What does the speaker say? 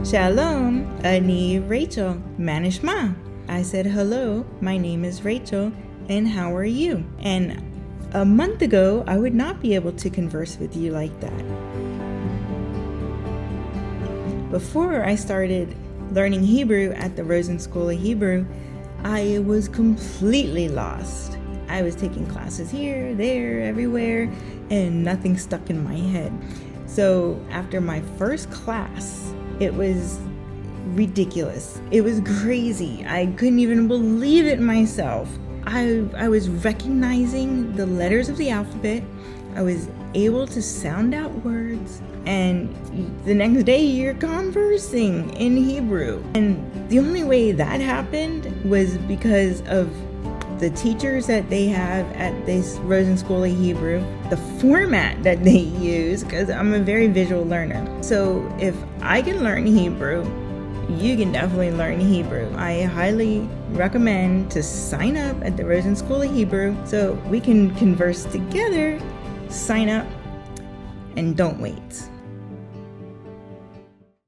Shalom, ani Rachel, manishma. I said, hello, my name is Rachel, and how are you? And a month ago, I would not be able to converse with you like that. Before I started learning Hebrew at the Rosen School of Hebrew, I was completely lost. I was taking classes here, there, everywhere, and nothing stuck in my head. So after my first class, it was ridiculous. It was crazy. I couldn't even believe it myself. I was recognizing the letters of the alphabet. I was able to sound out words, and the next day you're conversing in Hebrew. And the only way that happened was because of the teachers that they have at this Rosen School of Hebrew, the format that they use, because I'm a very visual learner. So if I can learn Hebrew, you can definitely learn Hebrew. I highly recommend to sign up at the Rosen School of Hebrew so we can converse together. Sign up and don't wait.